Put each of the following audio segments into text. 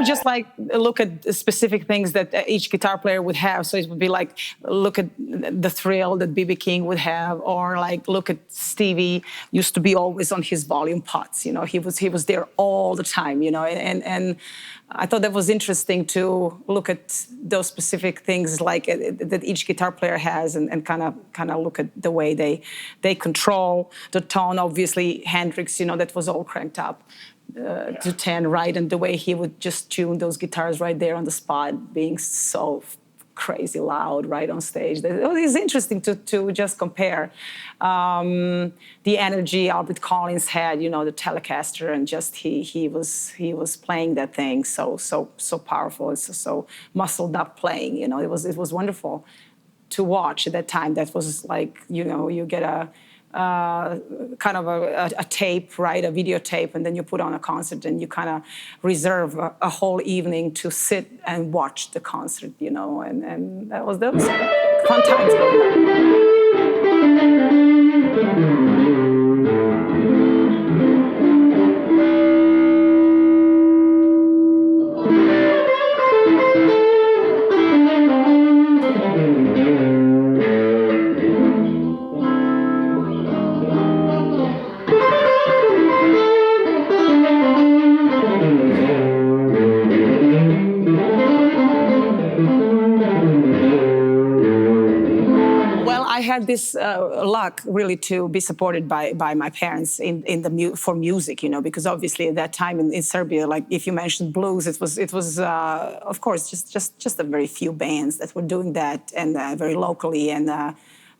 Just like look at specific things that each guitar player would have. So it would be like, look at the thrill that B.B. King would have, or like look at Stevie used to be always on his volume pots. You know, he was there all the time. You know, and I thought that was interesting to look at those specific things like that each guitar player has, and kind of look at the way they control the tone. Obviously, Hendrix, you know, that was all cranked up to 10, right? And the way he would just tune those guitars right there on the spot, being so crazy loud right on stage. It's interesting to just compare the energy Albert Collins had, you know, the Telecaster, and just he was playing that thing so powerful, so muscled up playing. You know, it was wonderful to watch at that time. That was like, you know, you get a kind of a tape, right, a videotape, and then you put on a concert, and you kind of reserve a whole evening to sit and watch the concert, you know, and that was fun times going on. This luck really to be supported by my parents for music, you know, because obviously at that time in Serbia, like if you mentioned blues, it was of course just a very few bands that were doing that, and very locally, and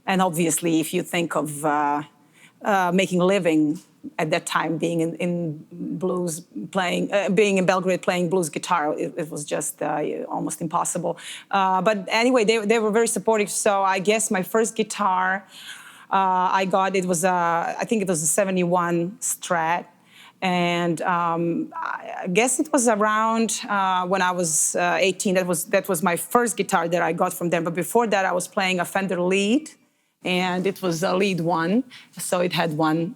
obviously if you think of making a living at that time, being in blues, being in Belgrade playing blues guitar, it was just almost impossible. But anyway, they were very supportive. So I guess my first guitar I got, it was I think it was a '71 Strat. And I guess it was around when I was 18. That was my first guitar that I got from them. But before that, I was playing a Fender Lead. And it was a Lead 1, so it had one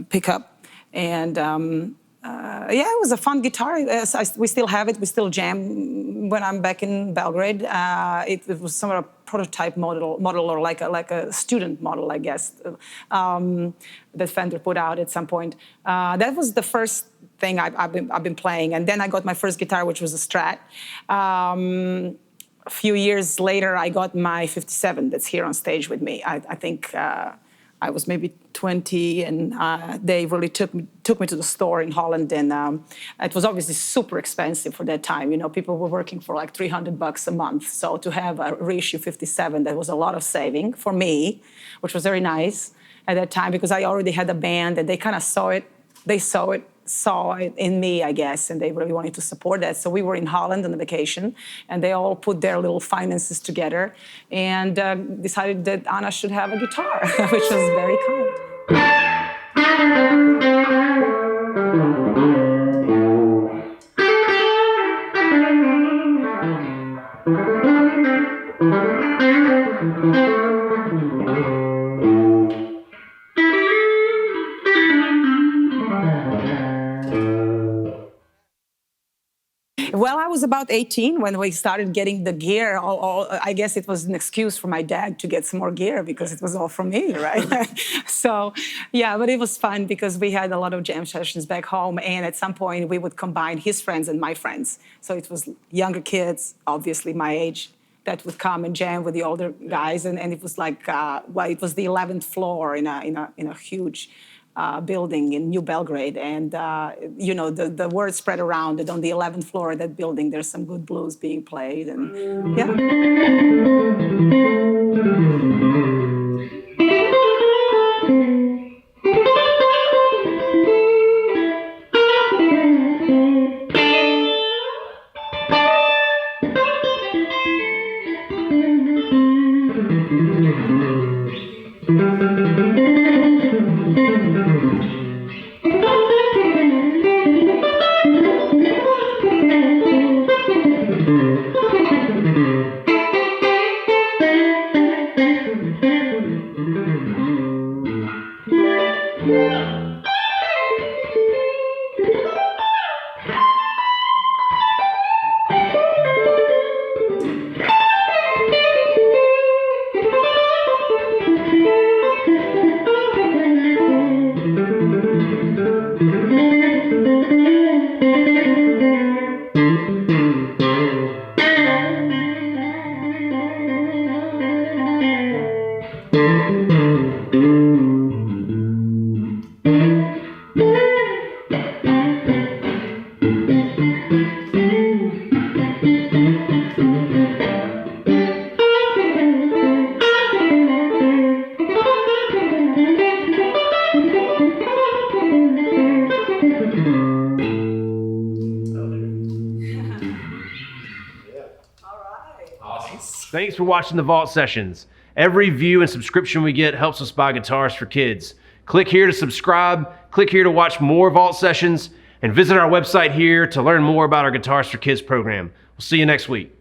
pickup. And yeah, it was a fun guitar. We still have it. We still jam when I'm back in Belgrade. It was some of a prototype model, or like a student model, I guess, that Fender put out at some point. That was the first thing I've been playing. And then I got my first guitar, which was a Strat. A few years later, I got my 57 that's here on stage with me. I think I was maybe 20, and they really took me to the store in Holland, and it was obviously super expensive for that time. You know, people were working for like $300 a month. So to have a reissue 57, that was a lot of saving for me, which was very nice at that time, because I already had a band, and they kind of saw it in me, I guess, and they really wanted to support that. So we were in Holland on a vacation, and they all put their little finances together and decided that Anna should have a guitar, which was very kind. Well, I was about 18 when we started getting the gear. I guess it was an excuse for my dad to get some more gear because it was all from me, right? So, yeah, but it was fun because we had a lot of jam sessions back home, and at some point we would combine his friends and my friends. So it was younger kids, obviously my age, that would come and jam with the older guys, and it was like, well, it was the 11th floor in a huge building in New Belgrade, and you know, the word spread around that on the 11th floor of that building there's some good blues being played, and yeah. Thanks for watching the Vault Sessions. Every view and subscription we get helps us buy guitars for kids. Click here to subscribe, click here to watch more Vault Sessions, and visit our website here to learn more about our Guitars for Kids program. We'll see you next week.